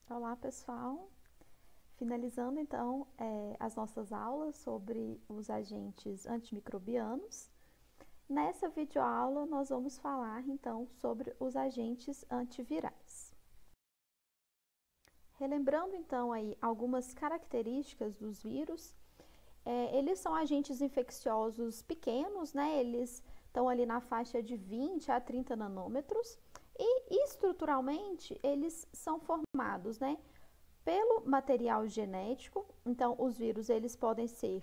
Olá, pessoal! Finalizando, então, as nossas aulas sobre os agentes antimicrobianos. Nessa videoaula, nós vamos falar, então, sobre os agentes antivirais. Relembrando, então, aí algumas características dos vírus, eles são agentes infecciosos pequenos, né? Eles estão ali na faixa de 20 a 30 nanômetros e, estruturalmente, eles são formados, né, pelo material genético. Então, os vírus, eles podem ser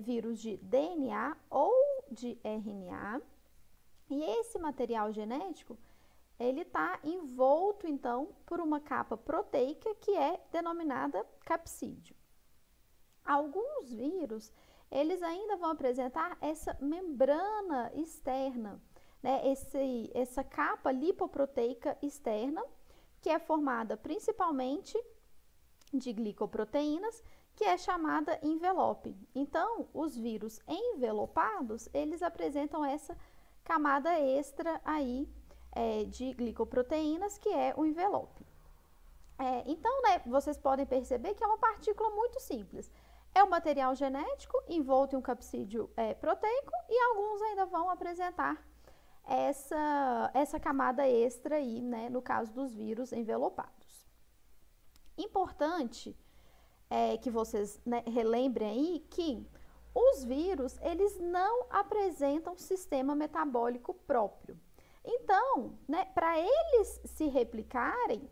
vírus de DNA ou de RNA. E esse material genético, ele está envolto, então, por uma capa proteica que é denominada capsídeo. Alguns vírus, eles ainda vão apresentar essa membrana externa, né? Essa capa lipoproteica externa, que é formada principalmente de glicoproteínas, que é chamada envelope. Então, os vírus envelopados, eles apresentam essa camada extra aí de glicoproteínas, que é o envelope. Então, né, vocês podem perceber que é uma partícula muito simples. É um material genético envolto em um capsídeo proteico e alguns ainda vão apresentar essa camada extra aí, né, no caso dos vírus envelopados. Importante que vocês, né, relembrem aí que os vírus, eles não apresentam sistema metabólico próprio. Então, né, para eles se replicarem,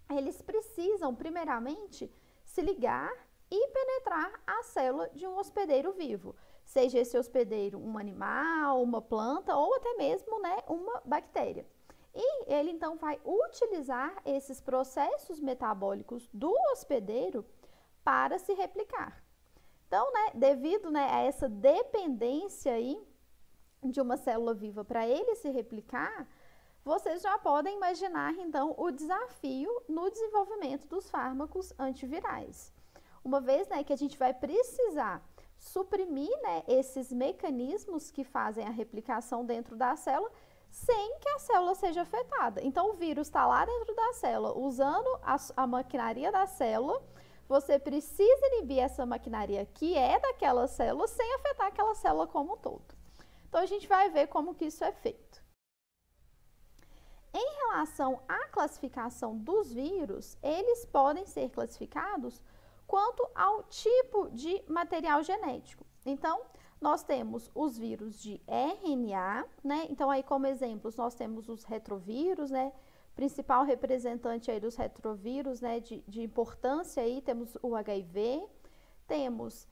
eles precisam, primeiramente, se ligar e penetrar a célula de um hospedeiro vivo, seja esse hospedeiro um animal, uma planta ou até mesmo, né, uma bactéria. E ele, então, vai utilizar esses processos metabólicos do hospedeiro para se replicar. Então, né, devido, né, a essa dependência aí de uma célula viva para ele se replicar, vocês já podem imaginar, então, o desafio no desenvolvimento dos fármacos antivirais. Uma vez, né, que a gente vai precisar suprimir, né, esses mecanismos que fazem a replicação dentro da célula, sem que a célula seja afetada. Então, o vírus está lá dentro da célula, usando a maquinaria da célula. Você precisa inibir essa maquinaria que é daquela célula, sem afetar aquela célula como um todo. Então, a gente vai ver como que isso é feito. Em relação à classificação dos vírus, eles podem ser classificados quanto ao tipo de material genético. Então, nós temos os vírus de RNA, né? Então, aí como exemplos, nós temos os retrovírus, né? Principal representante aí dos retrovírus, né? De importância aí, temos o HIV, temos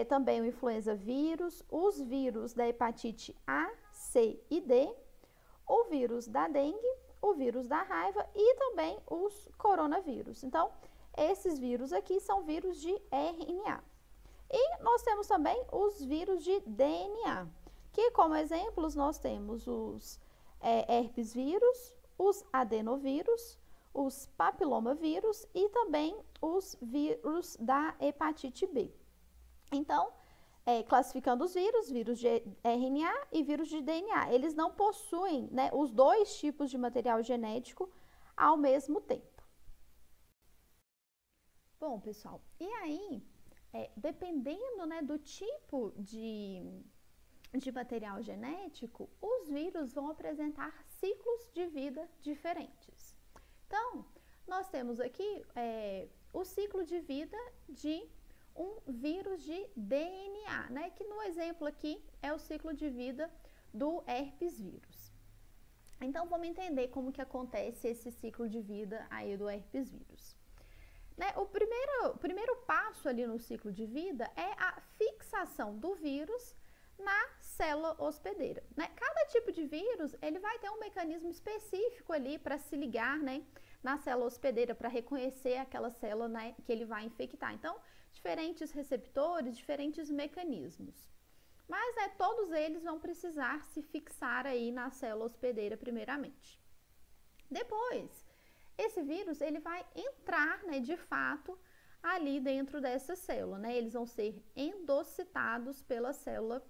também o influenza vírus, os vírus da hepatite A, C e D, o vírus da dengue, o vírus da raiva e também os coronavírus. Então, esses vírus aqui são vírus de RNA. E nós temos também os vírus de DNA, que como exemplos nós temos os herpes vírus, os adenovírus, os papilomavírus e também os vírus da hepatite B. Então, classificando os vírus, vírus de RNA e vírus de DNA, eles não possuem, né, os dois tipos de material genético ao mesmo tempo. Bom, pessoal, e aí, dependendo, né, do tipo de material genético, os vírus vão apresentar ciclos de vida diferentes. Então, nós temos aqui o ciclo de vida de um vírus de DNA, né? Que no exemplo aqui é o ciclo de vida do herpes vírus. Então, vamos entender como que acontece esse ciclo de vida aí do herpes vírus. Né? O primeiro passo ali no ciclo de vida é a fixação do vírus na célula hospedeira. Né? Cada tipo de vírus, ele vai ter um mecanismo específico ali para se ligar, né, na célula hospedeira, para reconhecer aquela célula, né, que ele vai infectar. Então, diferentes receptores, diferentes mecanismos. Mas, né, todos eles vão precisar se fixar aí na célula hospedeira primeiramente. Depois, esse vírus, ele vai entrar, né, de fato, ali dentro dessa célula, né? Eles vão ser endocitados pela célula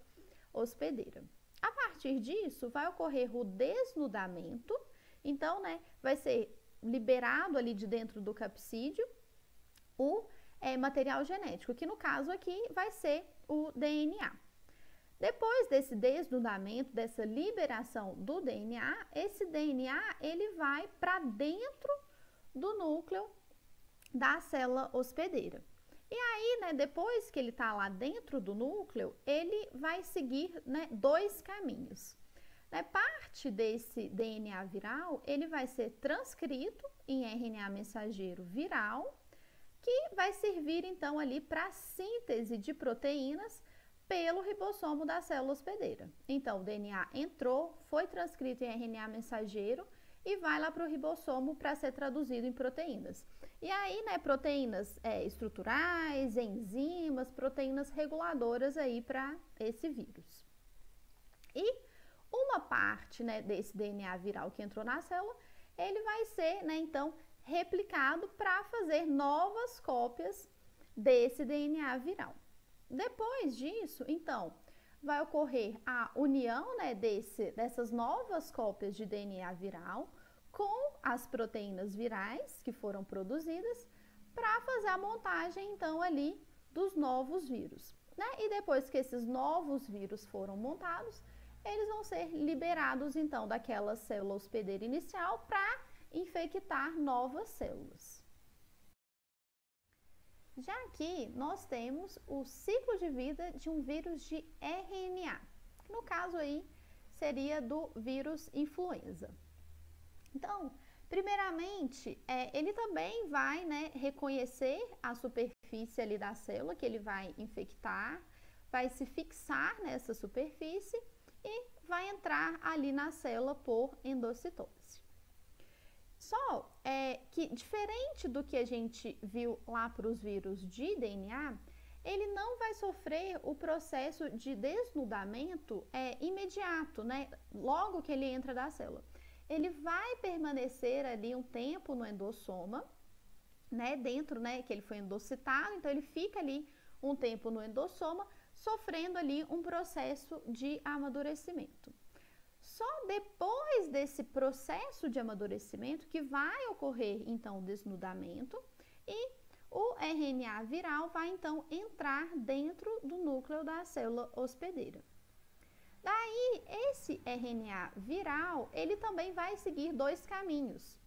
hospedeira. A partir disso, vai ocorrer o desnudamento. Então, né, vai ser liberado ali de dentro do capsídeo o material genético, que no caso aqui vai ser o DNA. Depois desse desnudamento, dessa liberação do DNA, esse DNA ele vai para dentro do núcleo da célula hospedeira. E aí, né, depois que ele está lá dentro do núcleo, ele vai seguir, né, dois caminhos. Né, parte desse DNA viral, ele vai ser transcrito em RNA mensageiro viral, que vai servir então ali para a síntese de proteínas pelo ribossomo da célula hospedeira. Então, o DNA entrou, foi transcrito em RNA mensageiro e vai lá para o ribossomo para ser traduzido em proteínas. E aí, né, proteínas estruturais, enzimas, proteínas reguladoras aí para esse vírus. E uma parte, né, desse DNA viral que entrou na célula, ele vai ser, né, então, replicado para fazer novas cópias desse DNA viral. Depois disso, então, vai ocorrer a união, né, dessas novas cópias de DNA viral com as proteínas virais que foram produzidas para fazer a montagem, então, ali dos novos vírus. Né? E depois que esses novos vírus foram montados, eles vão ser liberados, então, daquela célula hospedeira inicial para infectar novas células. Já aqui, nós temos o ciclo de vida de um vírus de RNA, que no caso aí seria do vírus influenza. Então, primeiramente, ele também vai, né, reconhecer a superfície ali da célula que ele vai infectar, vai se fixar nessa superfície e vai entrar ali na célula por endocitose. Só que, diferente do que a gente viu lá para os vírus de DNA, ele não vai sofrer o processo de desnudamento imediato, né? Logo que ele entra da célula. Ele vai permanecer ali um tempo no endossoma, né? Dentro, né? Que ele foi endocitado, então ele fica ali um tempo no endossoma, sofrendo ali um processo de amadurecimento. Só depois desse processo de amadurecimento que vai ocorrer, então, o desnudamento e o RNA viral vai, então, entrar dentro do núcleo da célula hospedeira. Daí, esse RNA viral, ele também vai seguir dois caminhos.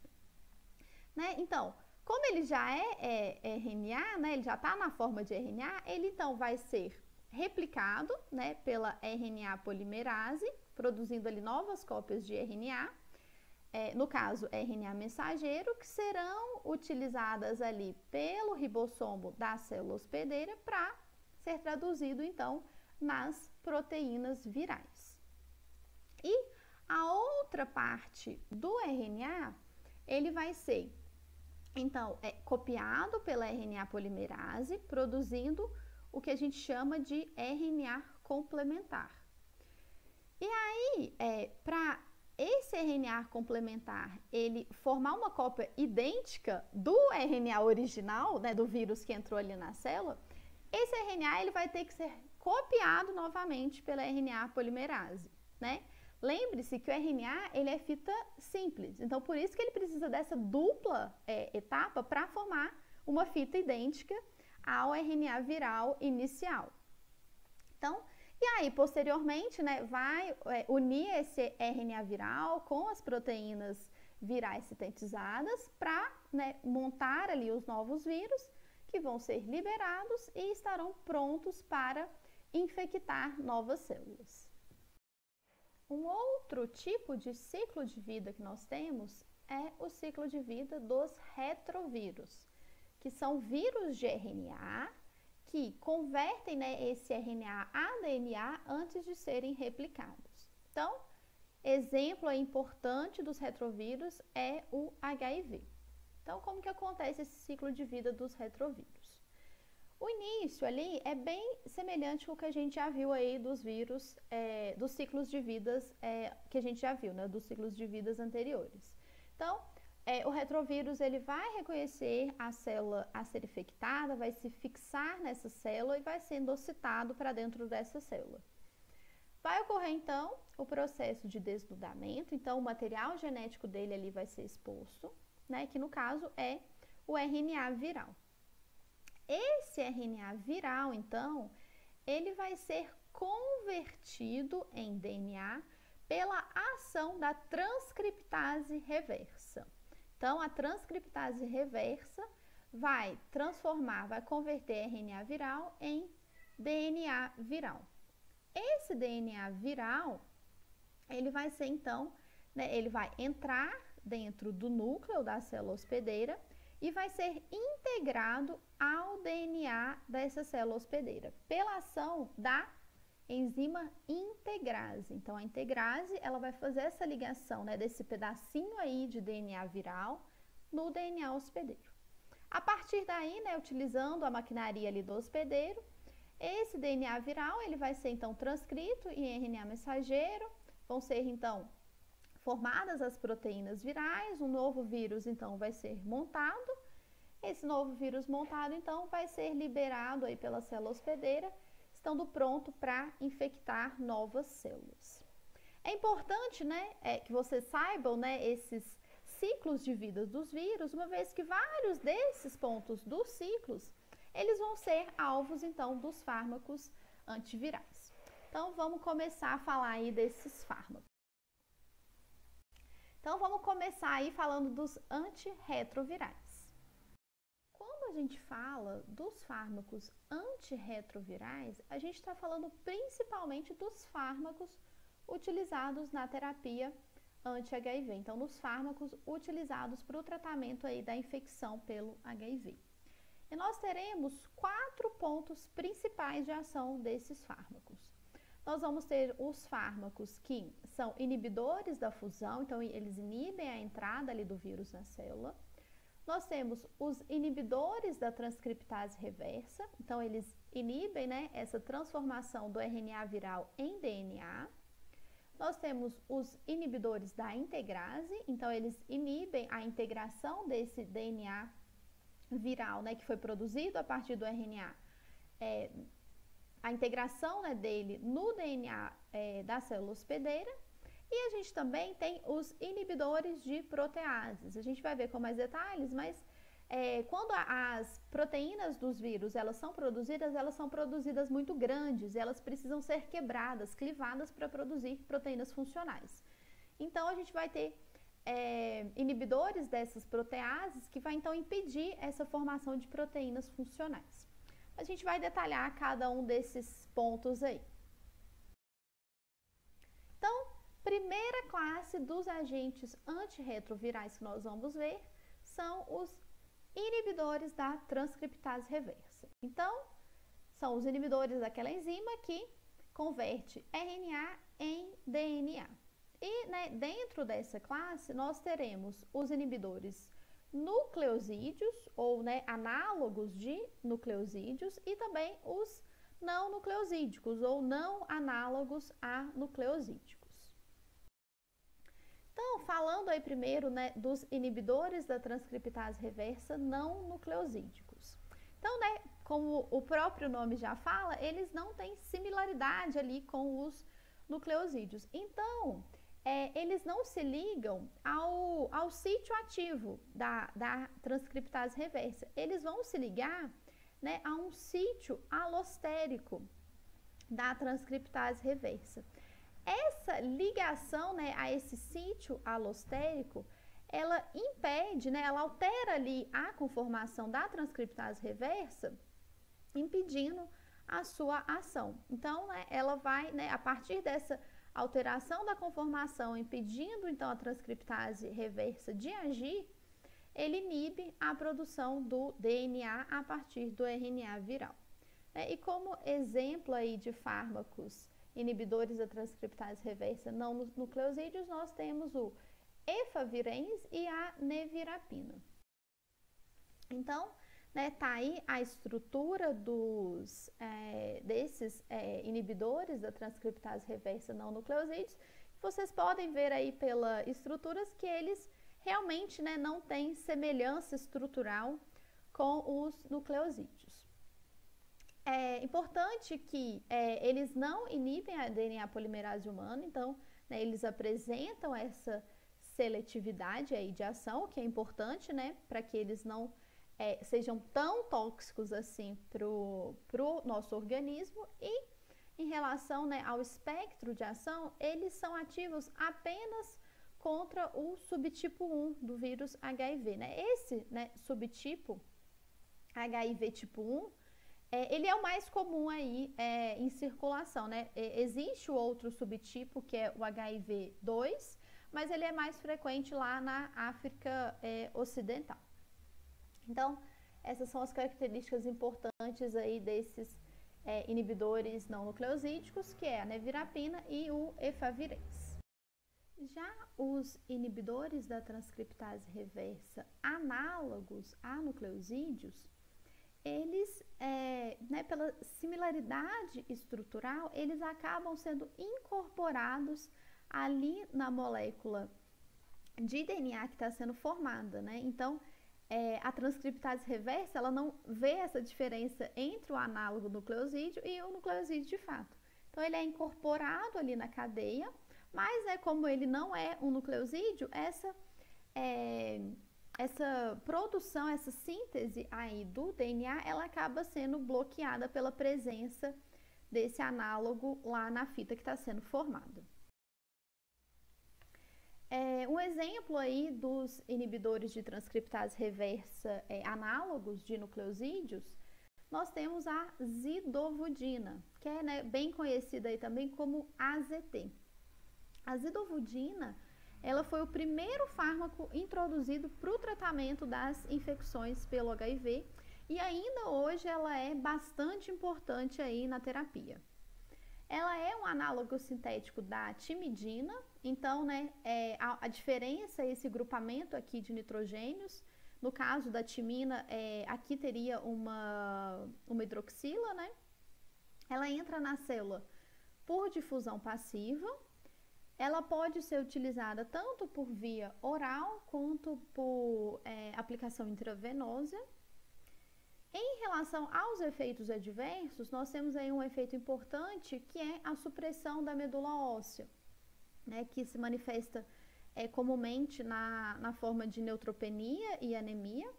Né? Então, como ele já é RNA, né, ele já está na forma de RNA, ele, então, vai ser replicado, né, pela RNA polimerase, produzindo ali novas cópias de RNA, no caso RNA mensageiro, que serão utilizadas ali pelo ribossomo da célula hospedeira para ser traduzido então nas proteínas virais. E a outra parte do RNA, ele vai ser então copiado pela RNA polimerase, produzindo o que a gente chama de RNA complementar. E aí, para esse RNA complementar, ele formar uma cópia idêntica do RNA original, né, do vírus que entrou ali na célula, esse RNA ele vai ter que ser copiado novamente pela RNA polimerase, né? Lembre-se que o RNA ele é fita simples, então por isso que ele precisa dessa dupla etapa para formar uma fita idêntica ao RNA viral inicial. Então, e aí, posteriormente, né, vai unir esse RNA viral com as proteínas virais sintetizadas para, né, montar ali os novos vírus que vão ser liberados e estarão prontos para infectar novas células. Um outro tipo de ciclo de vida que nós temos é o ciclo de vida dos retrovírus, que são vírus de RNA que convertem, né, esse RNA a DNA antes de serem replicados. Então, exemplo importante dos retrovírus é o HIV. Então, como que acontece esse ciclo de vida dos retrovírus? O início ali é bem semelhante com o que a gente já viu aí dos vírus, dos ciclos de vidas que a gente já viu, né, dos ciclos de vidas anteriores. Então, o retrovírus ele vai reconhecer a célula a ser infectada, vai se fixar nessa célula e vai ser endocitado para dentro dessa célula. Vai ocorrer então o processo de desnudamento, então o material genético dele ali vai ser exposto, né, que no caso é o RNA viral. Esse RNA viral, então, ele vai ser convertido em DNA pela ação da transcriptase reversa. Então, a transcriptase reversa vai converter RNA viral em DNA viral. Esse DNA viral, ele vai ser então, né, ele vai entrar dentro do núcleo da célula hospedeira e vai ser integrado ao DNA dessa célula hospedeira pela ação da enzima integrase. Então, a integrase, ela vai fazer essa ligação, né, desse pedacinho aí de DNA viral no DNA hospedeiro. A partir daí, né, utilizando a maquinaria ali do hospedeiro, esse DNA viral, ele vai ser então transcrito em RNA mensageiro, vão ser então formadas as proteínas virais, um novo vírus então vai ser montado. Esse novo vírus montado então vai ser liberado aí pela célula hospedeira, estando pronto para infectar novas células. É importante, né, que vocês saibam, né, esses ciclos de vida dos vírus, uma vez que vários desses pontos dos ciclos, eles vão ser alvos então dos fármacos antivirais. Então vamos começar a falar aí desses fármacos. Então vamos começar aí falando dos antirretrovirais. Quando a gente fala dos fármacos antirretrovirais, a gente está falando principalmente dos fármacos utilizados na terapia anti-HIV. Então, nos fármacos utilizados para o tratamento aí da infecção pelo HIV. E nós teremos 4 pontos principais de ação desses fármacos. Nós vamos ter os fármacos que são inibidores da fusão, então eles inibem a entrada ali do vírus na célula. Nós temos os inibidores da transcriptase reversa, então eles inibem, né, essa transformação do RNA viral em DNA. Nós temos os inibidores da integrase, então eles inibem a integração desse DNA viral, né, que foi produzido a partir do RNA, a integração, né, dele no DNA da célula hospedeira. E a gente também tem os inibidores de proteases. A gente vai ver com mais detalhes, mas quando as proteínas dos vírus elas são produzidas muito grandes, elas precisam ser quebradas, clivadas para produzir proteínas funcionais. Então, a gente vai ter inibidores dessas proteases que vai então impedir essa formação de proteínas funcionais. A gente vai detalhar cada um desses pontos aí. Então, primeira classe dos agentes antirretrovirais que nós vamos ver são os inibidores da transcriptase reversa. Então, são os inibidores daquela enzima que converte RNA em DNA. E, né, dentro dessa classe, nós teremos os inibidores nucleosídeos, ou, né, análogos de nucleosídeos, e também os não nucleosídicos, ou não análogos a nucleosídicos. Então, falando aí primeiro, né, dos inibidores da transcriptase reversa não nucleosídicos. Então, né, como o próprio nome já fala, eles não têm similaridade ali com os nucleosídeos. Então, eles não se ligam ao sítio ativo da transcriptase reversa. Eles vão se ligar, né, a um sítio alostérico da transcriptase reversa. Essa ligação, né, a esse sítio alostérico, ela impede, né, ela altera ali a conformação da transcriptase reversa, impedindo a sua ação. Então, né, ela vai, né, a partir dessa alteração da conformação, impedindo então a transcriptase reversa de agir, ele inibe a produção do DNA a partir do RNA viral. E como exemplo aí de fármacos inibidores da transcriptase reversa não nucleosídeos, nós temos o efavirenz e a nevirapina. Então, né, tá aí a estrutura desses inibidores da transcriptase reversa não nucleosídeos. Vocês podem ver aí pelas estruturas que eles realmente, né, não têm semelhança estrutural com os nucleosídeos. É importante que eles não inibem a DNA polimerase humana, então, né, eles apresentam essa seletividade aí de ação, que é importante, né, para que eles não sejam tão tóxicos assim para o nosso organismo. E em relação, né, ao espectro de ação, eles são ativos apenas contra o subtipo 1 do vírus HIV, né? Esse, né, subtipo HIV tipo 1, ele é o mais comum aí em circulação, né? Existe o outro subtipo, que é o HIV2, mas ele é mais frequente lá na África Ocidental. Então, essas são as características importantes aí desses inibidores não nucleosídicos, que é a nevirapina e o efavirenz. Já os inibidores da transcriptase reversa análogos a nucleosídeos, eles, né, pela similaridade estrutural, eles acabam sendo incorporados ali na molécula de DNA que está sendo formada, né? Então, a transcriptase reversa, ela não vê essa diferença entre o análogo nucleosídeo e o nucleosídeo de fato. Então, ele é incorporado ali na cadeia, mas como ele não é um nucleosídeo, essa produção, essa síntese aí do DNA, ela acaba sendo bloqueada pela presença desse análogo lá na fita que está sendo formada. Um exemplo aí dos inibidores de transcriptase reversa análogos de nucleosídeos, nós temos a zidovudina, que é, né, bem conhecida aí também como AZT. A zidovudina, ela foi o primeiro fármaco introduzido para o tratamento das infecções pelo HIV e ainda hoje ela é bastante importante aí na terapia. Ela é um análogo sintético da timidina, então, né, a diferença é esse grupamento aqui de nitrogênios. No caso da timina, aqui teria uma hidroxila, né? Ela entra na célula por difusão passiva. Ela pode ser utilizada tanto por via oral quanto por aplicação intravenosa. Em relação aos efeitos adversos, nós temos aí um efeito importante que é a supressão da medula óssea, né, que se manifesta comumente na forma de neutropenia e anemia.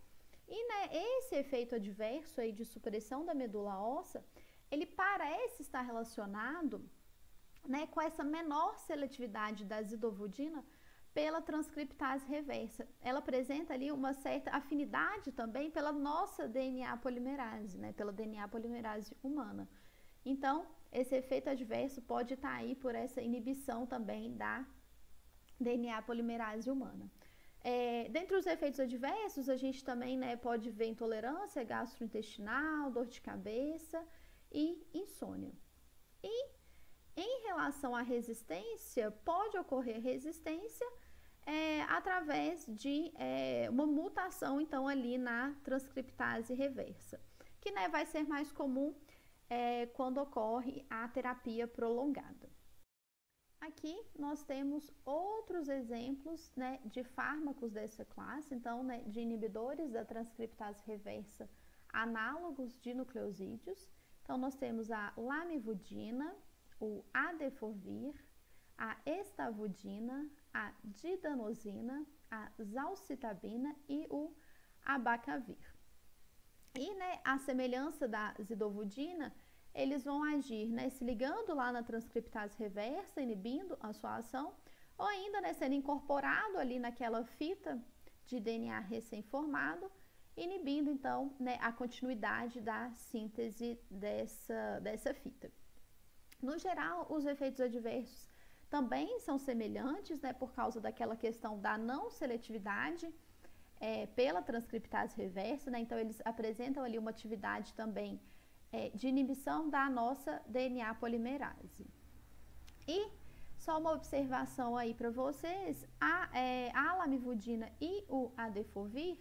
E, né, esse efeito adverso aí de supressão da medula óssea, ele parece estar relacionado, né, com essa menor seletividade da zidovudina pela transcriptase reversa. Ela apresenta ali uma certa afinidade também pela nossa DNA polimerase, né, pela DNA polimerase humana. Então, esse efeito adverso pode estar aí por essa inibição também da DNA polimerase humana. Dentre os efeitos adversos, a gente também, né, pode ver intolerância gastrointestinal, dor de cabeça e insônia. E em relação à resistência, pode ocorrer resistência através de uma mutação, então, ali na transcriptase reversa, que, né, vai ser mais comum quando ocorre a terapia prolongada. Aqui nós temos outros exemplos, né, de fármacos dessa classe, então, né, de inibidores da transcriptase reversa análogos de nucleosídeos. Então, nós temos a lamivudina, o adefovir, a estavudina, a didanosina, a zalcitabina e o abacavir. E, né, a semelhança da zidovudina, eles vão agir, né, se ligando lá na transcriptase reversa, inibindo a sua ação, ou ainda, né, sendo incorporado ali naquela fita de DNA recém-formado, inibindo, então, né, a continuidade da síntese dessa fita. No geral, os efeitos adversos também são semelhantes, né, por causa daquela questão da não seletividade pela transcriptase reversa, né, então eles apresentam ali uma atividade também de inibição da nossa DNA polimerase. E só uma observação aí para vocês, a lamivudina e o adefovir,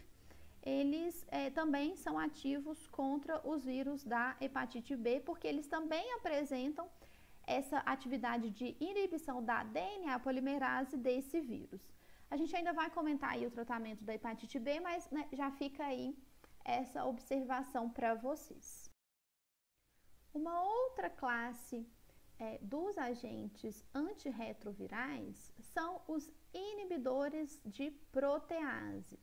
eles também são ativos contra os vírus da hepatite B, porque eles também apresentam essa atividade de inibição da DNA polimerase desse vírus. A gente ainda vai comentar aí o tratamento da hepatite B, mas, né, já fica aí essa observação para vocês. Uma outra classe dos agentes antirretrovirais são os inibidores de proteases.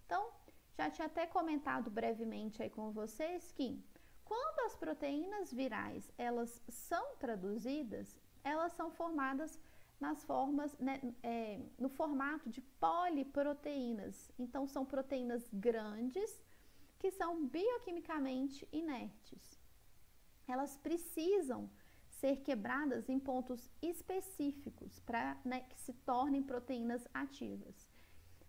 Então, já tinha até comentado brevemente aí com vocês que quando as proteínas virais elas são traduzidas, elas são formadas nas formas, né, no formato de poliproteínas. Então, são proteínas grandes que são bioquimicamente inertes. Elas precisam ser quebradas em pontos específicos para, né, que se tornem proteínas ativas.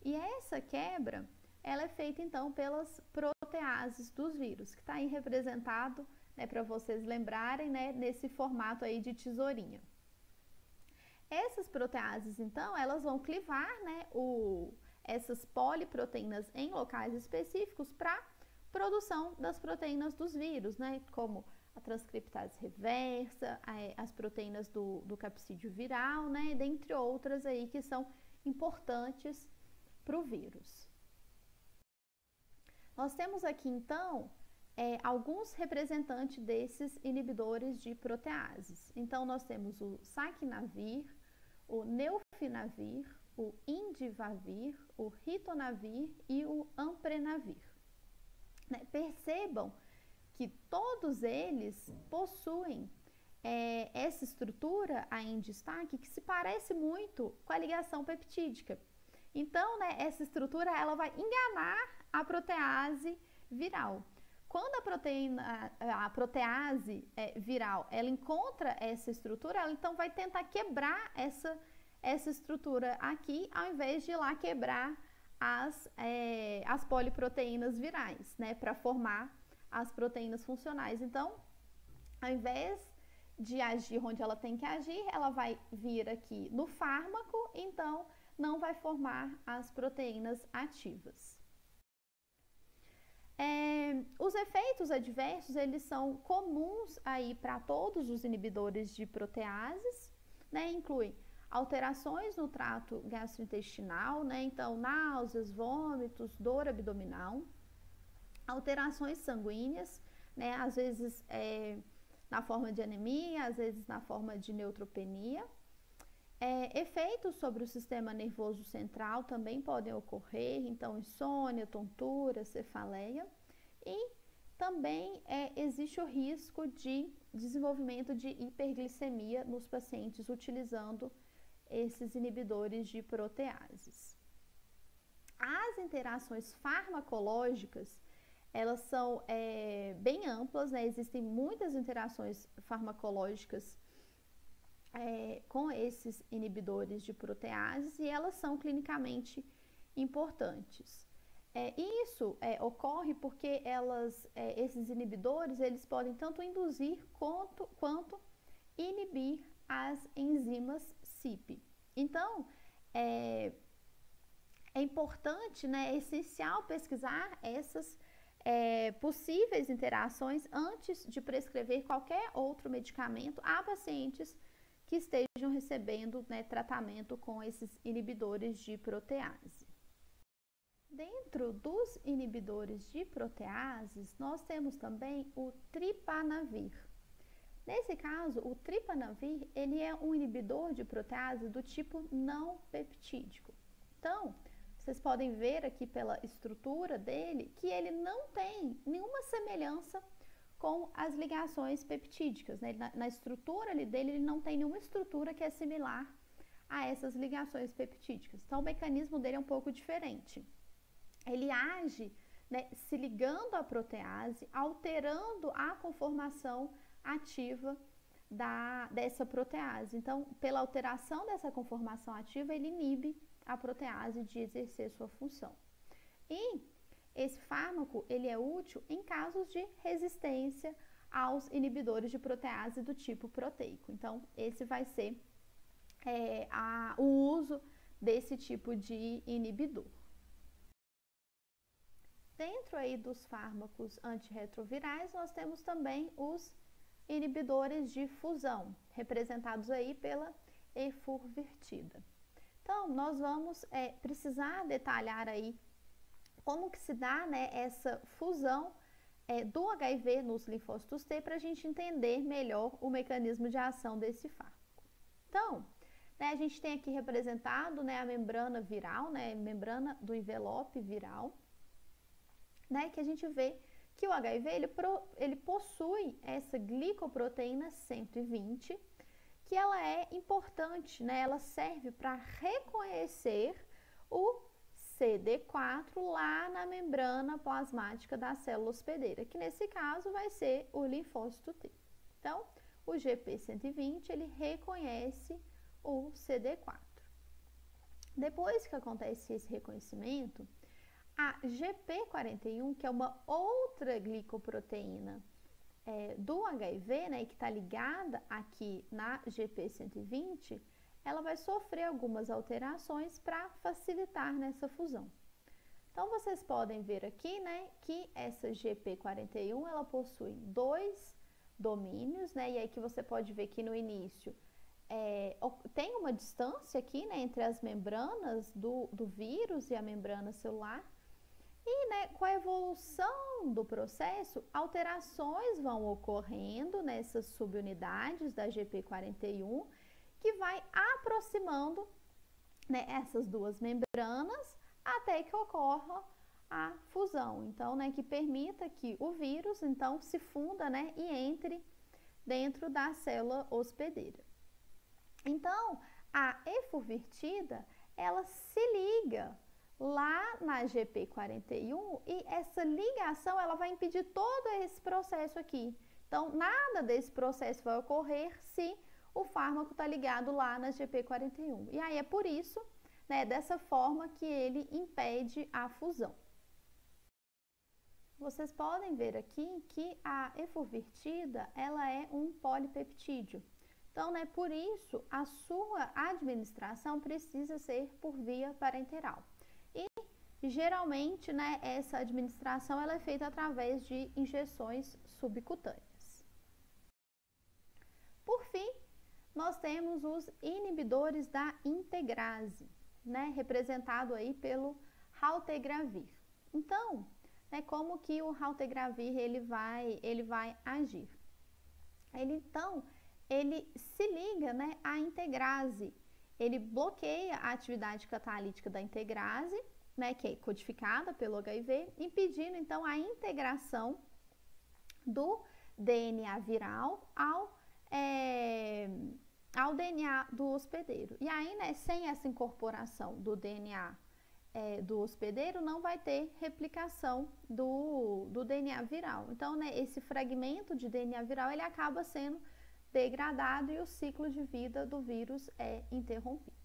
E essa quebra, ela é feita então pelas proteases dos vírus, que está aí representado, né, para vocês lembrarem, né, nesse formato aí de tesourinha. Essas proteases, então, elas vão clivar, né, essas poliproteínas em locais específicos para produção das proteínas dos vírus, né, como a transcriptase reversa, as proteínas do capsídeo viral, né, dentre outras aí que são importantes para o vírus. Nós temos aqui, então, alguns representantes desses inibidores de proteases. Então, nós temos o saquinavir, o neofinavir, o indivavir, o ritonavir e o amprenavir. Né? Percebam que todos eles possuem essa estrutura aí em destaque que se parece muito com a ligação peptídica. Então, né, essa estrutura ela vai enganar a protease viral. Quando a protease viral ela encontra essa estrutura, ela então vai tentar quebrar essa estrutura aqui, ao invés de ir lá quebrar as poliproteínas virais, né, para formar as proteínas funcionais. Então, ao invés de agir onde ela tem que agir, ela vai vir aqui no fármaco, então não vai formar as proteínas ativas. Os efeitos adversos, eles são comuns aí para todos os inibidores de proteases, né? Incluem alterações no trato gastrointestinal, né? Então, náuseas, vômitos, dor abdominal, alterações sanguíneas, né? Às vezes na forma de anemia, às vezes na forma de neutropenia. Efeitos sobre o sistema nervoso central também podem ocorrer, então insônia, tontura, cefaleia, e também existe o risco de desenvolvimento de hiperglicemia nos pacientes utilizando esses inibidores de proteases. As interações farmacológicas, elas são bem amplas, né? Existem muitas interações farmacológicas com esses inibidores de proteases e elas são clinicamente importantes. Isso ocorre porque esses inibidores eles podem tanto induzir quanto inibir as enzimas CYP. Então, é importante, né, é essencial pesquisar essas possíveis interações antes de prescrever qualquer outro medicamento a pacientes que estejam recebendo, né, tratamento com esses inibidores de protease. Dentro dos inibidores de proteases, nós temos também o tripanavir. Nesse caso, o tripanavir, ele é um inibidor de protease do tipo não peptídico. Então, vocês podem ver aqui pela estrutura dele que ele não tem nenhuma semelhança com as ligações peptídicas, né? Na estrutura dele, ele não tem nenhuma estrutura que é similar a essas ligações peptídicas. Então, o mecanismo dele é um pouco diferente. Ele age, né, se ligando à protease, alterando a conformação ativa dessa protease. Então, pela alteração dessa conformação ativa, ele inibe a protease de exercer sua função. E esse fármaco, ele é útil em casos de resistência aos inibidores de protease do tipo proteico. Então, esse vai ser o uso desse tipo de inibidor. Dentro aí dos fármacos antirretrovirais, nós temos também os inibidores de fusão, representados aí pela efurvirtida. Então, nós vamos precisar detalhar aí como que se dá, né, essa fusão do HIV nos linfócitos T para a gente entender melhor o mecanismo de ação desse fármaco. Então, a gente tem aqui representado, a membrana viral, membrana do envelope viral, que a gente vê que o HIV ele possui essa glicoproteína 120, que ela é importante, ela serve para reconhecer o CD4 lá na membrana plasmática da célula hospedeira, que nesse caso vai ser o linfócito T. Então, o GP120 ele reconhece o CD4. Depois que acontece esse reconhecimento, a GP41, que é uma outra glicoproteína do HIV, que está ligada aqui na GP120, ela vai sofrer algumas alterações para facilitar nessa fusão. Então, vocês podem ver aqui, que essa GP41, ela possui 2 domínios, e aí que você pode ver que no início tem uma distância aqui, entre as membranas do vírus e a membrana celular. E, com a evolução do processo, alterações vão ocorrendo nessas subunidades da GP41, que vai aproximando essas duas membranas até que ocorra a fusão. Então, que permita que o vírus, então, se funda, e entre dentro da célula hospedeira. Então, a efurvirtida, ela se liga lá na GP41 e essa ligação ela vai impedir todo esse processo aqui. Então, nada desse processo vai ocorrer se o fármaco está ligado lá na GP41. E aí é por isso, dessa forma que ele impede a fusão. Vocês podem ver aqui que a efurvirtida, ela é um polipeptídeo. Então, por isso, a sua administração precisa ser por via parenteral. E, geralmente, essa administração ela é feita através de injeções subcutâneas. Por fim, nós temos os inibidores da integrase, representado aí pelo raltegravir. Então, como que o raltegravir ele vai agir? Ele se liga, à integrase. Ele bloqueia a atividade catalítica da integrase, que é codificada pelo HIV, impedindo, então, a integração do DNA viral ao DNA do hospedeiro. E aí, sem essa incorporação do DNA do hospedeiro, não vai ter replicação do DNA viral. Então, esse fragmento de DNA viral, ele acaba sendo degradado e o ciclo de vida do vírus é interrompido.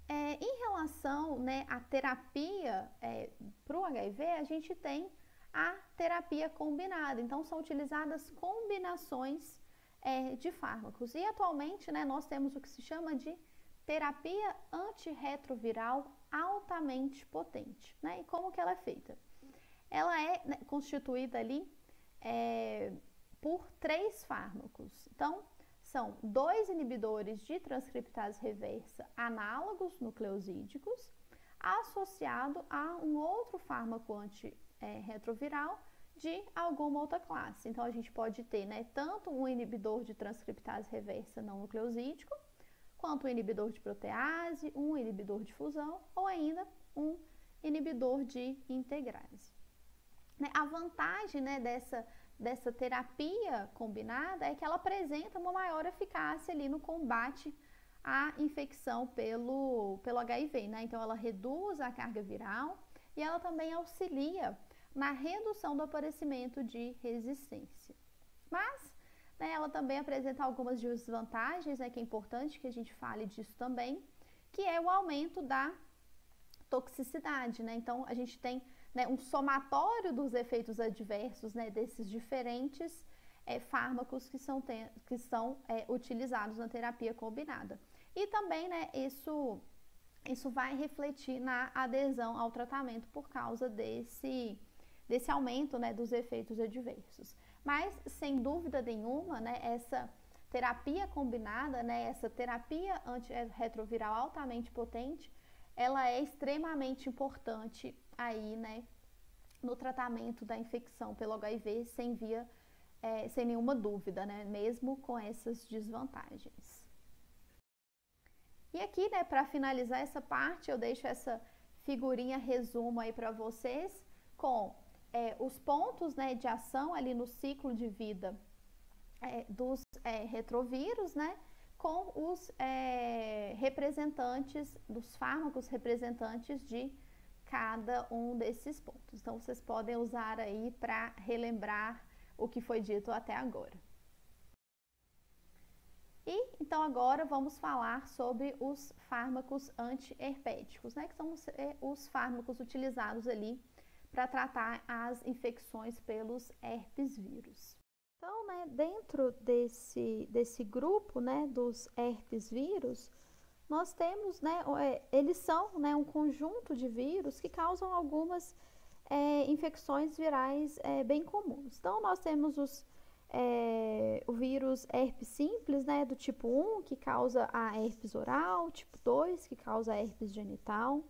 Em relação à terapia para o HIV, a gente tem a terapia combinada. Então, são utilizadas combinações de fármacos. E atualmente, nós temos o que se chama de terapia antirretroviral altamente potente. E como que ela é feita? Ela é constituída ali por 3 fármacos. Então, são 2 inibidores de transcriptase reversa análogos nucleosídicos, associado a um outro fármaco antirretroviral de alguma outra classe. Então, a gente pode ter tanto um inibidor de transcriptase reversa não nucleosídico, quanto um inibidor de protease, um inibidor de fusão ou ainda um inibidor de integrase. A vantagem dessa terapia combinada é que ela apresenta uma maior eficácia ali no combate à infecção pelo HIV, Então, ela reduz a carga viral e ela também auxilia na redução do aparecimento de resistência. Mas, ela também apresenta algumas desvantagens, que é importante que a gente fale disso também, que é o aumento da toxicidade, Então, a gente tem um somatório dos efeitos adversos desses diferentes fármacos que são utilizados na terapia combinada. E também isso vai refletir na adesão ao tratamento por causa desse aumento dos efeitos adversos. Mas, sem dúvida nenhuma, essa terapia combinada, essa terapia antirretroviral altamente potente, ela é extremamente importante aí, no tratamento da infecção pelo HIV sem nenhuma dúvida, né? Mesmo com essas desvantagens. E aqui, né, para finalizar essa parte, eu deixo essa figurinha resumo aí para vocês com os pontos, né, de ação ali no ciclo de vida dos retrovírus, né, com os representantes, dos fármacos representantes de cada um desses pontos. Então, vocês podem usar aí para relembrar o que foi dito até agora. E, então, agora vamos falar sobre os fármacos antiherpéticos, né, que são os fármacos utilizados ali para tratar as infecções pelos herpes vírus. Então, né, dentro desse grupo, né, dos herpes vírus, nós temos, né, eles são, né, um conjunto de vírus que causam algumas infecções virais bem comuns. Então, nós temos o vírus herpes simples, né, do tipo 1, que causa a herpes oral, tipo 2, que causa a herpes genital.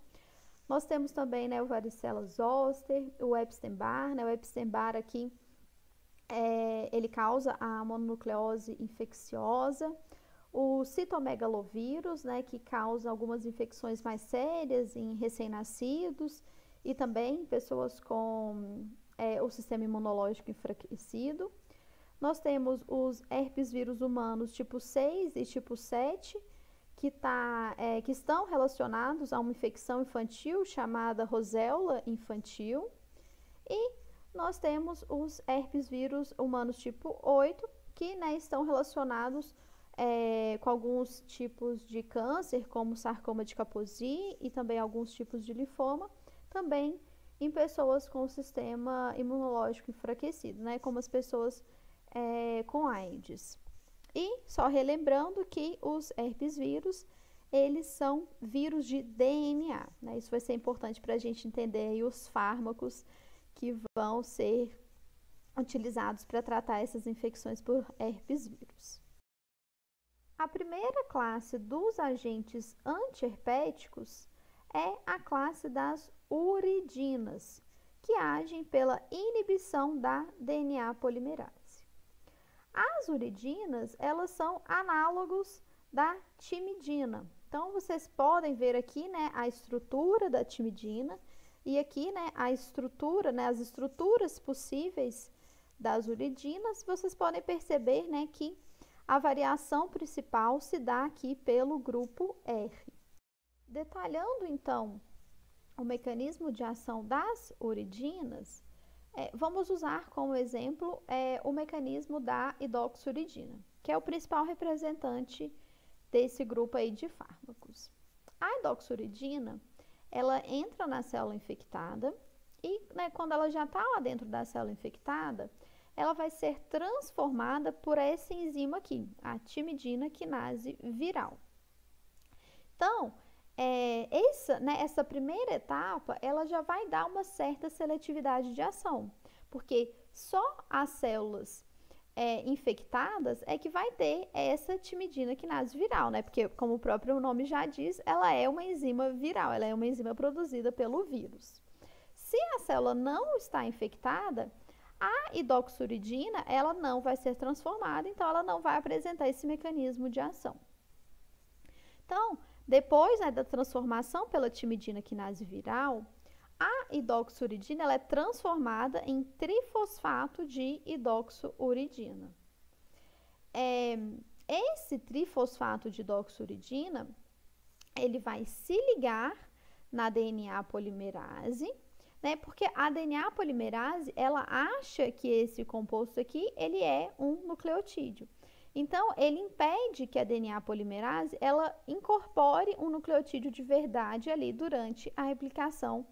Nós temos também, né, o varicela zoster, o Epstein-Barr, né, o Epstein-Barr aqui, ele causa a mononucleose infecciosa. O citomegalovírus, né, que causa algumas infecções mais sérias em recém-nascidos e também pessoas com o sistema imunológico enfraquecido. Nós temos os herpes vírus humanos tipo 6 e tipo 7, que estão relacionados a uma infecção infantil chamada roséola infantil. E nós temos os herpes vírus humanos tipo 8, que, né, estão relacionados com alguns tipos de câncer, como sarcoma de Kaposi e também alguns tipos de linfoma, também em pessoas com o sistema imunológico enfraquecido, né, como as pessoas com AIDS. E só relembrando que os herpes vírus, eles são vírus de DNA, né? Isso vai ser importante para a gente entender aí os fármacos que vão ser utilizados para tratar essas infecções por herpes vírus. A primeira classe dos agentes antiherpéticos é a classe das uridinas, que agem pela inibição da DNA polimerase. As uridinas, elas são análogos da timidina. Então, vocês podem ver aqui, né, a estrutura da timidina e aqui, né, a estrutura, né, as estruturas possíveis das uridinas. Vocês podem perceber, né, que a variação principal se dá aqui pelo grupo R. Detalhando, então, o mecanismo de ação das uridinas, vamos usar como exemplo o mecanismo da hidroxiuridina, que é o principal representante desse grupo aí de fármacos. A hidroxiuridina, ela entra na célula infectada e, né, quando ela já está lá dentro da célula infectada, ela vai ser transformada por essa enzima aqui, a timidina quinase viral. Então, essa primeira etapa, ela já vai dar uma certa seletividade de ação, porque só as células infectadas é que vai ter essa timidina quinase viral, né? Porque, como o próprio nome já diz, ela é uma enzima viral, ela é uma enzima produzida pelo vírus. Se a célula não está infectada, a hidroxiuridina, ela não vai ser transformada, então ela não vai apresentar esse mecanismo de ação. Então, depois, né, da transformação pela timidina quinase viral, a hidroxiuridina ela é transformada em trifosfato de hidroxiuridina. Esse trifosfato de hidroxiuridina, ele vai se ligar na DNA polimerase, né, porque a DNA polimerase, ela acha que esse composto aqui, ele é um nucleotídeo. Então, ele impede que a DNA polimerase, ela incorpore um nucleotídeo de verdade ali durante a replicação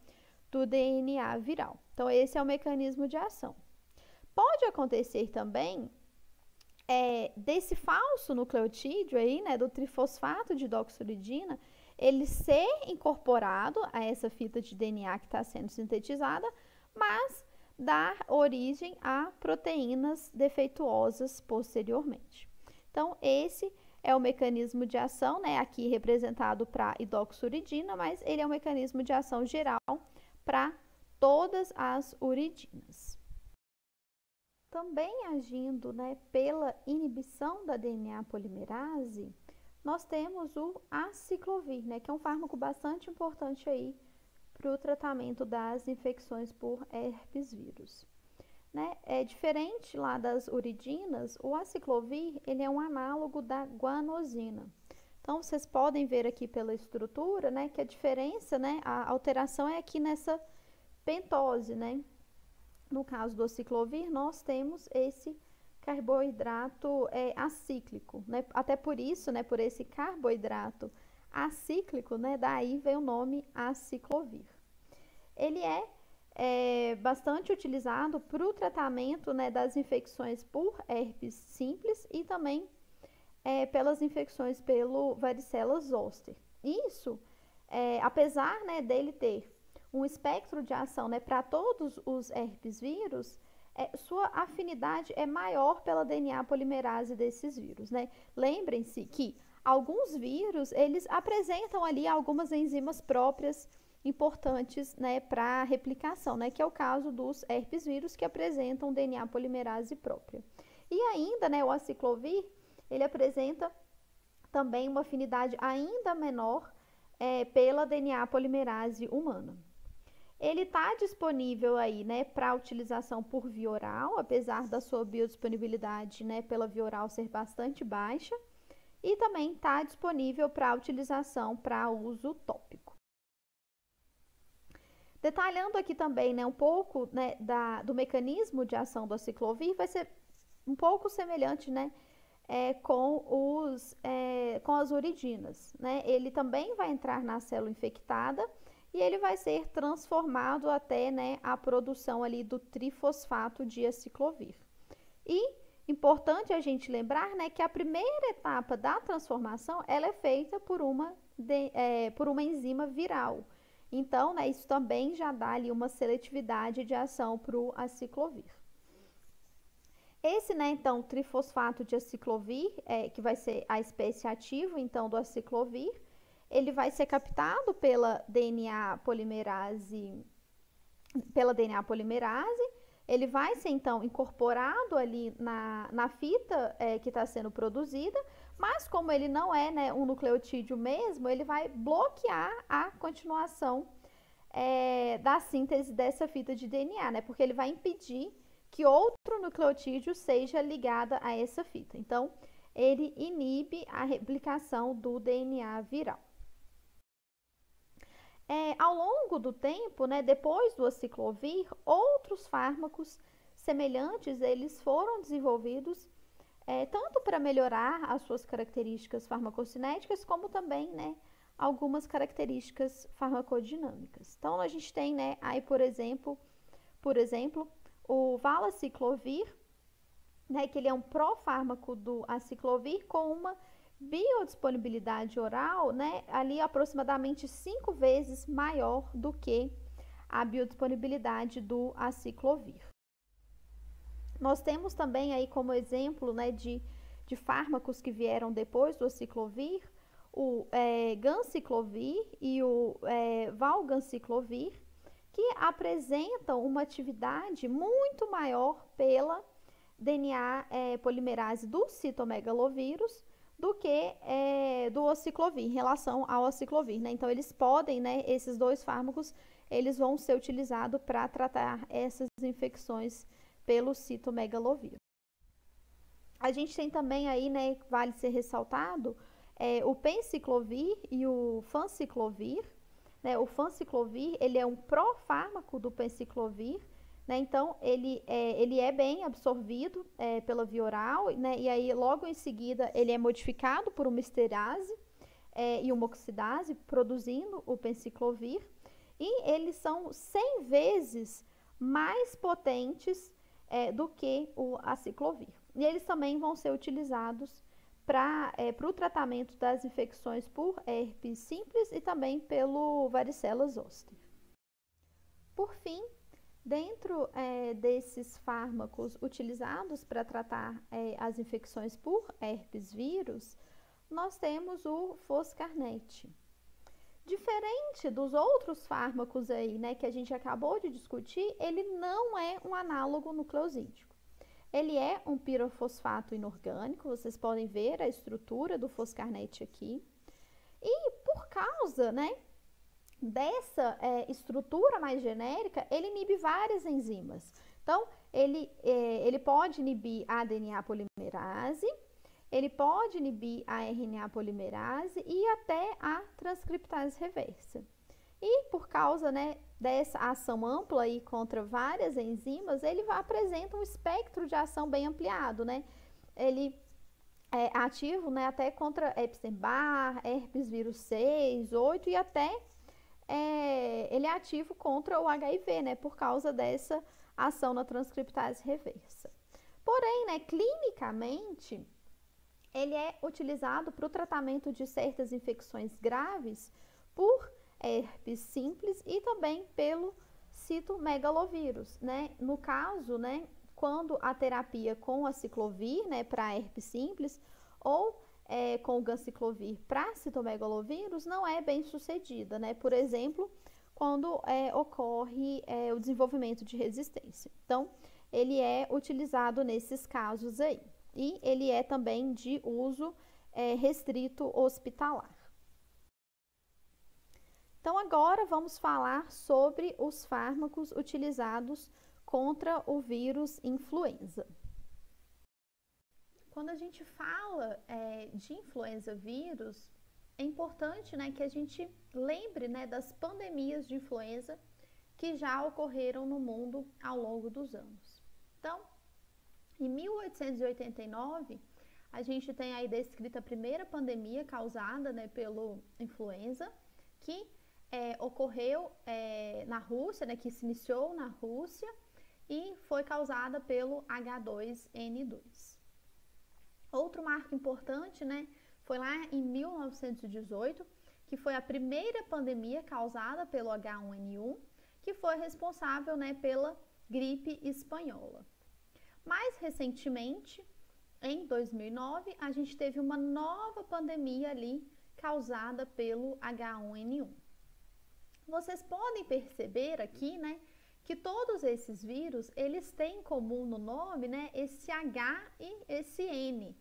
do DNA viral. Então, esse é o mecanismo de ação. Pode acontecer também desse falso nucleotídeo aí, né, do trifosfato de hidroxiuridina, ele ser incorporado a essa fita de DNA que está sendo sintetizada, mas dar origem a proteínas defeituosas posteriormente. Então, esse é o mecanismo de ação, né, aqui representado para hidroxiuridina, mas ele é um mecanismo de ação geral para todas todas as uridinas. Também agindo, né, pela inibição da DNA polimerase, nós temos o aciclovir, né, que é um fármaco bastante importante aí para o tratamento das infecções por herpes vírus. Né? É diferente lá das uridinas, o aciclovir ele é um análogo da guanosina. Então, vocês podem ver aqui pela estrutura, né, que a diferença, né, a alteração é aqui nessa pentose, né? No caso do aciclovir, nós temos esse carboidrato acíclico, né? Até por isso, né, por esse carboidrato acíclico, né, daí vem o nome aciclovir. Ele é bastante utilizado para o tratamento, né, das infecções por herpes simples e também pelas infecções pelo varicela zoster. Isso, apesar, né, dele ter um espectro de ação, né, para todos os herpes vírus, sua afinidade é maior pela DNA polimerase desses vírus, né? Lembrem-se que alguns vírus, eles apresentam ali algumas enzimas próprias importantes, né, para replicação, né, que é o caso dos herpes vírus que apresentam DNA polimerase própria. E ainda, né, o aciclovir, ele apresenta também uma afinidade ainda menor pela DNA polimerase humana. Ele está disponível aí, né, para utilização por via oral, apesar da sua biodisponibilidade, né, pela via oral ser bastante baixa, e também está disponível para utilização para uso tópico. Detalhando aqui também, né, um pouco, né, do mecanismo de ação do aciclovir, vai ser um pouco semelhante, né, com as uridinas, né? Ele também vai entrar na célula infectada e ele vai ser transformado até, né, a produção ali do trifosfato de aciclovir. E importante a gente lembrar, né, que a primeira etapa da transformação ela é feita por uma enzima viral. Então, né, isso também já dá ali uma seletividade de ação para o aciclovir. Esse, né, então, trifosfato de aciclovir, que vai ser a espécie ativa, então, do aciclovir, ele vai ser captado pela DNA polimerase, ele vai ser, então, incorporado ali na fita que está sendo produzida, mas como ele não é, né, um nucleotídeo mesmo, ele vai bloquear a continuação da síntese dessa fita de DNA, né, porque ele vai impedir que outro nucleotídeo seja ligado a essa fita. Então, ele inibe a replicação do DNA viral. Ao longo do tempo, né, depois do aciclovir, outros fármacos semelhantes, eles foram desenvolvidos tanto para melhorar as suas características farmacocinéticas, como também, né, algumas características farmacodinâmicas. Então, a gente tem, né, aí, por exemplo, o valaciclovir, né, que ele é um profármaco do aciclovir com uma biodisponibilidade oral, né, ali aproximadamente 5 vezes maior do que a biodisponibilidade do aciclovir. Nós temos também aí como exemplo, né, de fármacos que vieram depois do aciclovir, o ganciclovir e o valganciclovir, que apresentam uma atividade muito maior pela DNA polimerase do citomegalovírus do que do aciclovir, em relação ao aciclovir, né? Então, eles podem, né, esses dois fármacos, eles vão ser utilizados para tratar essas infecções pelo citomegalovírus. A gente tem também aí, né, vale ser ressaltado, o penciclovir e o fanciclovir, né? O fanciclovir, ele é um profármaco do penciclovir, né? Então, ele é bem absorvido pela via oral, né? E aí, logo em seguida, ele é modificado por uma esterase e uma oxidase, produzindo o penciclovir. E eles são 100 vezes mais potentes do que o aciclovir. E eles também vão ser utilizados para o tratamento das infecções por herpes simples e também pelo varicela zoster. Por fim, dentro desses fármacos utilizados para tratar as infecções por herpes vírus, nós temos o foscarnet. Diferente dos outros fármacos aí, né, que a gente acabou de discutir, ele não é um análogo nucleosídico. Ele é um pirofosfato inorgânico, vocês podem ver a estrutura do foscarnet aqui. E por causa, né, dessa estrutura mais genérica, ele inibe várias enzimas. Então, ele pode inibir a DNA polimerase, ele pode inibir a RNA polimerase e até a transcriptase reversa. E por causa, né, dessa ação ampla aí contra várias enzimas, ele apresenta um espectro de ação bem ampliado, né? Ele é ativo, né, até contra Epstein-Barr, herpes vírus 6, 8 e até ele é ativo contra o HIV, né, por causa dessa ação na transcriptase reversa. Porém, né, clinicamente, ele é utilizado para o tratamento de certas infecções graves por herpes simples e também pelo citomegalovírus, né? No caso, né, quando a terapia com a ciclovir, né, para herpes simples ou com o ganciclovir para citomegalovírus não é bem sucedida, né? Por exemplo, quando ocorre o desenvolvimento de resistência. Então, ele é utilizado nesses casos aí. E ele é também de uso restrito hospitalar. Então, agora vamos falar sobre os fármacos utilizados contra o vírus influenza. Quando a gente fala de influenza vírus, é importante, né, que a gente lembre, né, das pandemias de influenza que já ocorreram no mundo ao longo dos anos. Então, em 1889, a gente tem aí descrita a primeira pandemia causada, né, pelo influenza, que ocorreu na Rússia, né, que se iniciou na Rússia e foi causada pelo H2N2. Outro marco importante, né, foi lá em 1918, que foi a primeira pandemia causada pelo H1N1, que foi responsável, né, pela gripe espanhola. Mais recentemente, em 2009, a gente teve uma nova pandemia ali causada pelo H1N1. Vocês podem perceber aqui, né, que todos esses vírus, eles têm em comum no nome, né, esse H e esse N.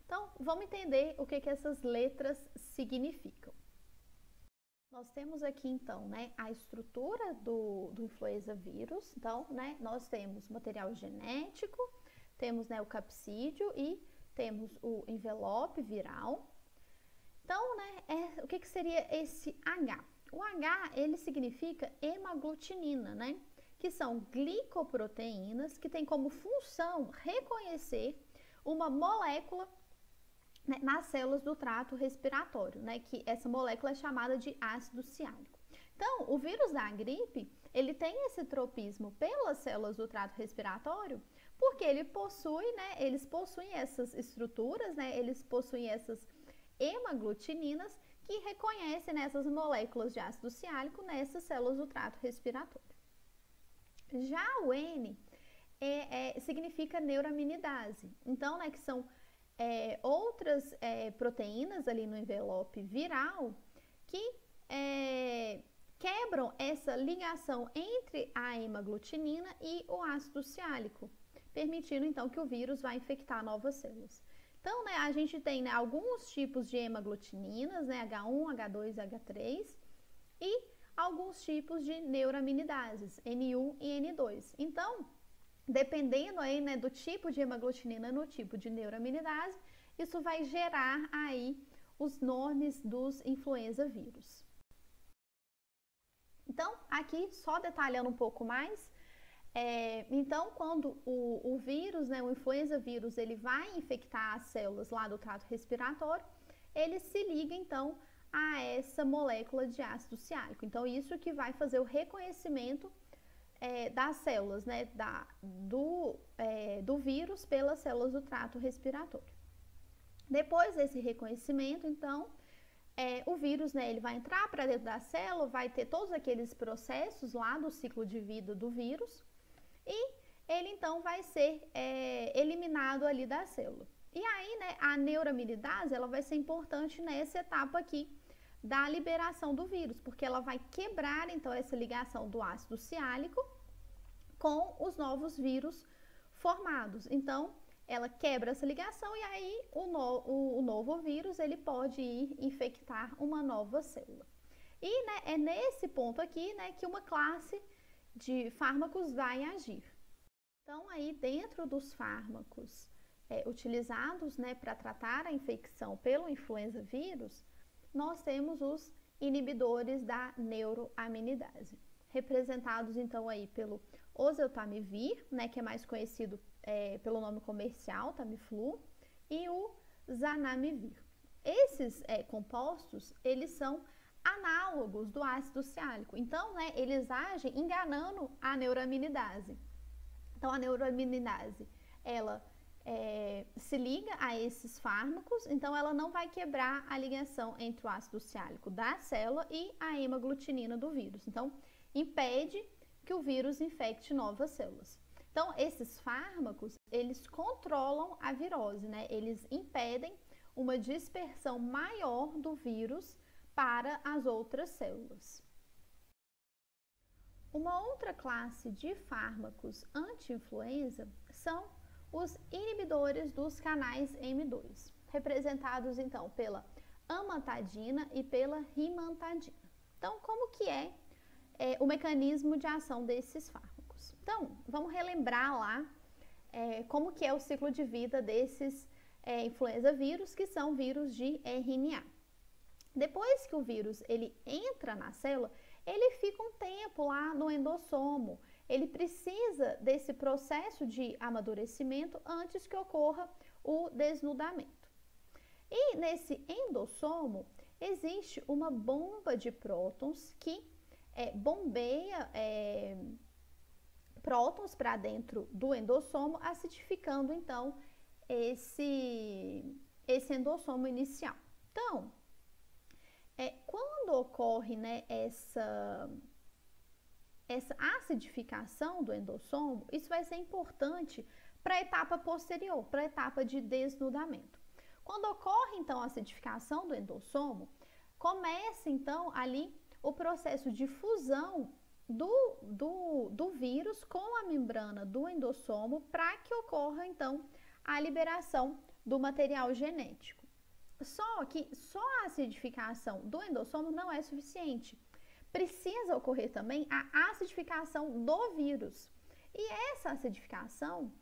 Então, vamos entender o que essas letras significam. Nós temos aqui, então, né, a estrutura do influenza vírus. Então, né, nós temos material genético, temos, né, o capsídeo e temos o envelope viral. Então, né, o que seria esse H? O H, ele significa hemaglutinina, né, que são glicoproteínas que têm como função reconhecer uma molécula, né, nas células do trato respiratório, né, que essa molécula é chamada de ácido ciálico. Então, o vírus da gripe, ele tem esse tropismo pelas células do trato respiratório, porque ele possui, né, eles possuem essas estruturas, né, eles possuem essas hemaglutininas que reconhecem essas moléculas de ácido ciálico nessas células do trato respiratório. Já o N significa neuraminidase. Então, né, que são outras proteínas ali no envelope viral que quebram essa ligação entre a hemaglutinina e o ácido ciálico, permitindo então que o vírus vá infectar novas células. Então, né, a gente tem, né, alguns tipos de hemaglutininas, né, H1, H2, H3 e alguns tipos de neuraminases, N1 e N2. Então, dependendo aí, né, do tipo de hemaglutinina no tipo de neuraminidase, isso vai gerar aí os nomes dos influenza vírus. Então, aqui só detalhando um pouco mais, então quando o vírus, né, o influenza vírus, ele vai infectar as células lá do trato respiratório, ele se liga então a essa molécula de ácido ciálico. Então, isso que vai fazer o reconhecimento das células, né, do vírus pelas células do trato respiratório. Depois desse reconhecimento, então, o vírus, né, ele vai entrar para dentro da célula, vai ter todos aqueles processos lá do ciclo de vida do vírus e ele, então, vai ser eliminado ali da célula. E aí, né, a neuraminidase, ela vai ser importante nessa etapa aqui da liberação do vírus, porque ela vai quebrar então essa ligação do ácido ciálico com os novos vírus formados. Então, ela quebra essa ligação e aí o novo vírus ele pode ir infectar uma nova célula. E né, é nesse ponto aqui, né, que uma classe de fármacos vai agir. Então, aí dentro dos fármacos utilizados, né, para tratar a infecção pelo influenza vírus, nós temos os inibidores da neuroaminidase, representados então aí pelo oseltamivir, né, que é mais conhecido pelo nome comercial, Tamiflu, e o zanamivir. Esses compostos, eles são análogos do ácido ciálico, então, né, eles agem enganando a neuraminidase. Então, a neuraminidase, ela se liga a esses fármacos, então ela não vai quebrar a ligação entre o ácido ciálico da célula e a hemaglutinina do vírus. Então, impede que o vírus infecte novas células. Então, esses fármacos, eles controlam a virose, né? Eles impedem uma dispersão maior do vírus para as outras células. Uma outra classe de fármacos anti-influenza são os inibidores dos canais M2, representados então pela amantadina e pela rimantadina. Então, como que é o mecanismo de ação desses fármacos? Então, vamos relembrar lá como que é o ciclo de vida desses influenza vírus, que são vírus de RNA. Depois que o vírus ele entra na célula, ele fica um tempo lá no endossomo. Ele precisa desse processo de amadurecimento antes que ocorra o desnudamento. E nesse endossomo existe uma bomba de prótons que bombeia prótons para dentro do endossomo, acidificando então esse endossomo inicial. Então, quando ocorre, né, essa acidificação do endossomo, isso vai ser importante para a etapa posterior, para a etapa de desnudamento. Quando ocorre, então, a acidificação do endossomo, começa, então, ali o processo de fusão do vírus com a membrana do endossomo para que ocorra, então, a liberação do material genético. Só que só a acidificação do endossomo não é suficiente. Precisa ocorrer também a acidificação do vírus. E essa acidificação,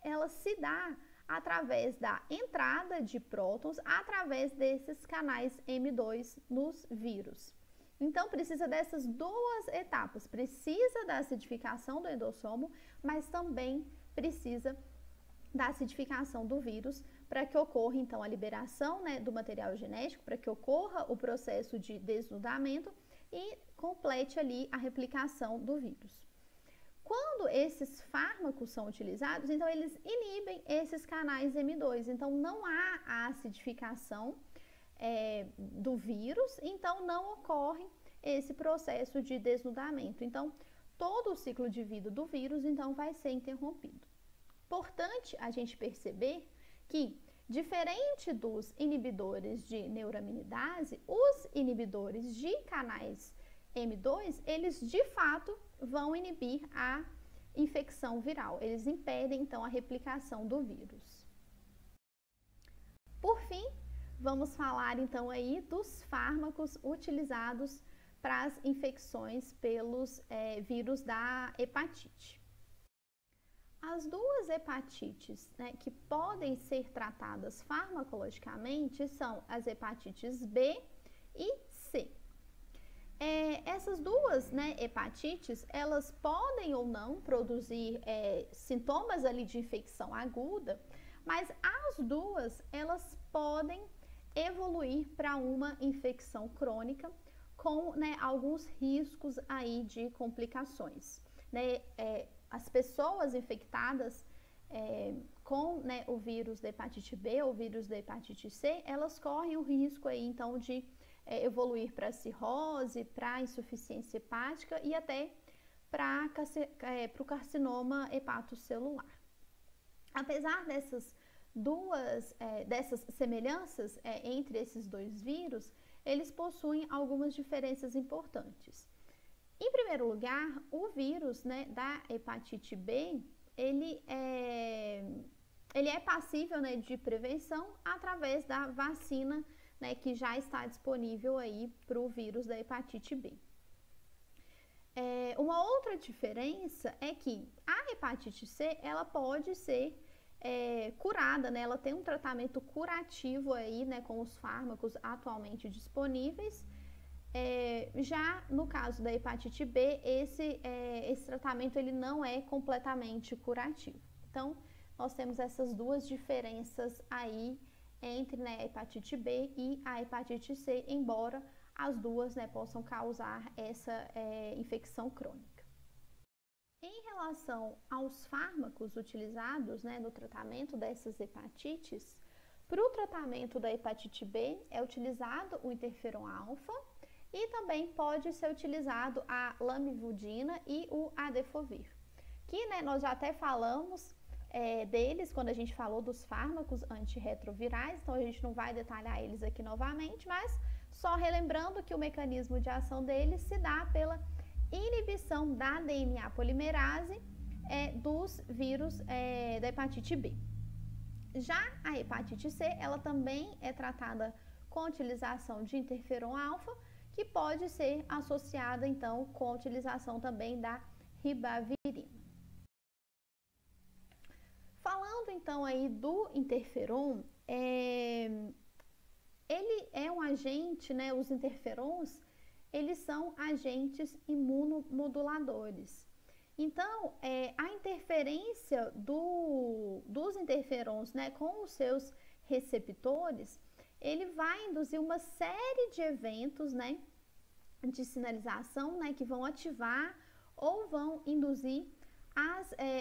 ela se dá através da entrada de prótons, através desses canais M2 nos vírus. Então, precisa dessas duas etapas. Precisa da acidificação do endossomo, mas também precisa da acidificação do vírus para que ocorra, então, a liberação, né, do material genético, para que ocorra o processo de desnudamento e complete ali a replicação do vírus. Quando esses fármacos são utilizados, então eles inibem esses canais M2, então não há a acidificação do vírus, então não ocorre esse processo de desnudamento. Então, todo o ciclo de vida do vírus, então, vai ser interrompido. Importante a gente perceber que, diferente dos inibidores de neuraminidase, os inibidores de canais M2, eles de fato vão inibir a infecção viral. Eles impedem, então, a replicação do vírus. Por fim, vamos falar, então, aí dos fármacos utilizados para as infecções pelos vírus da hepatite. As duas hepatites, né, que podem ser tratadas farmacologicamente são as hepatites B e C. Essas duas, né, hepatites, elas podem ou não produzir sintomas ali de infecção aguda, mas as duas, elas podem evoluir para uma infecção crônica com, né, alguns riscos aí de complicações, né? As pessoas infectadas com, né, o vírus da hepatite B ou vírus da hepatite C, elas correm o risco aí, então, de evoluir para cirrose, para insuficiência hepática e até para o carcinoma hepatocelular. Apesar dessas semelhanças entre esses dois vírus, eles possuem algumas diferenças importantes. Em primeiro lugar, o vírus, né, da hepatite B, ele é passível, né, de prevenção através da vacina, né, que já está disponível aí para o vírus da hepatite B. Uma outra diferença é que a hepatite C, ela pode ser curada, né? Ela tem um tratamento curativo aí, né, com os fármacos atualmente disponíveis. Já no caso da hepatite B, esse tratamento ele não é completamente curativo. Então, nós temos essas duas diferenças aí entre, né, a hepatite B e a hepatite C, embora as duas, né, possam causar essa infecção crônica. Em relação aos fármacos utilizados, né, no tratamento dessas hepatites, para o tratamento da hepatite B é utilizado o interferon alfa e também pode ser utilizado a lamivudina e o adefovir, que, né, nós já até falamos deles quando a gente falou dos fármacos antirretrovirais, então a gente não vai detalhar eles aqui novamente, mas só relembrando que o mecanismo de ação deles se dá pela inibição da DNA polimerase dos vírus da hepatite B. Já a hepatite C, ela também é tratada com a utilização de interferon alfa, que pode ser associada, então, com a utilização também da ribavirina. Falando, então, aí do interferon, ele é um agente, né, os interferons, eles são agentes imunomoduladores. Então, a interferência dos interferons, né, com os seus receptores, ele vai induzir uma série de eventos, né, de sinalização, né, que vão ativar ou vão induzir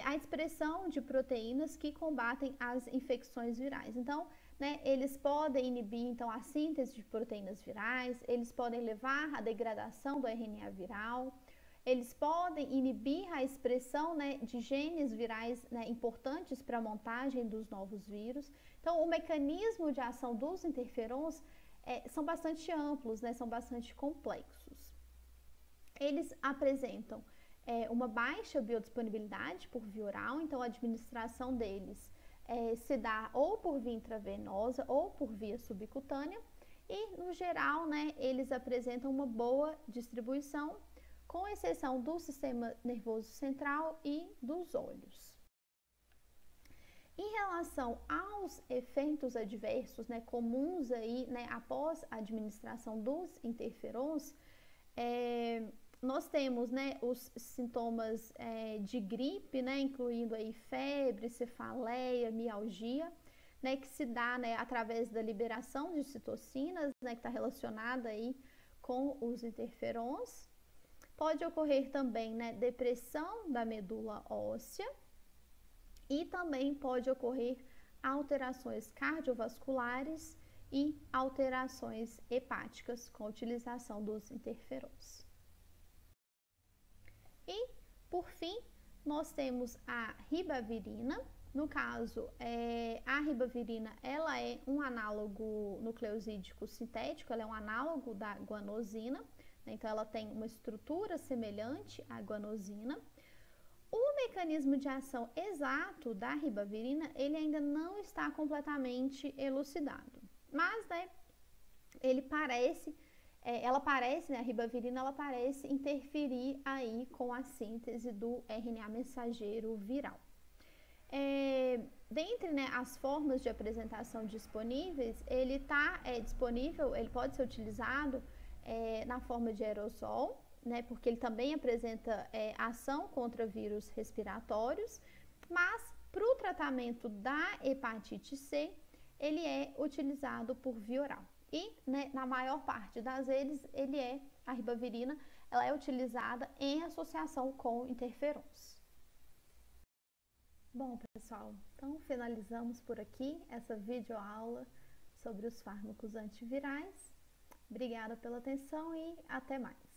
a expressão de proteínas que combatem as infecções virais. Então, né, eles podem inibir, então, a síntese de proteínas virais, eles podem levar à degradação do RNA viral, eles podem inibir a expressão, né, de genes virais, né, importantes para a montagem dos novos vírus. Então, o mecanismo de ação dos interferons são bastante amplos, né, são bastante complexos. Eles apresentam uma baixa biodisponibilidade por via oral, então a administração deles se dá ou por via intravenosa ou por via subcutânea e, no geral, né, eles apresentam uma boa distribuição, com exceção do sistema nervoso central e dos olhos. Em relação aos efeitos adversos, né, comuns aí, né, após a administração dos interferons, nós temos, né, os sintomas de gripe, né, incluindo aí febre, cefaleia, mialgia, né, que se dá, né, através da liberação de citocinas, né, que está relacionada aí com os interferons. Pode ocorrer também, né, depressão da medula óssea e também pode ocorrer alterações cardiovasculares e alterações hepáticas com a utilização dos interferons. E, por fim, nós temos a ribavirina. No caso, a ribavirina, ela é um análogo nucleosídico sintético, ela é um análogo da guanosina, né? Então, ela tem uma estrutura semelhante à guanosina. O mecanismo de ação exato da ribavirina, ele ainda não está completamente elucidado, mas, né, ela parece, né, a ribavirina, ela parece interferir aí com a síntese do RNA mensageiro viral. Dentre, né, as formas de apresentação disponíveis, ele está disponível, ele pode ser utilizado na forma de aerosol, né, porque ele também apresenta ação contra vírus respiratórios, mas para o tratamento da hepatite C, ele é utilizado por via oral. E, né, na maior parte das vezes, a ribavirina, ela é utilizada em associação com interferons. Bom, pessoal, então finalizamos por aqui essa videoaula sobre os fármacos antivirais. Obrigada pela atenção e até mais.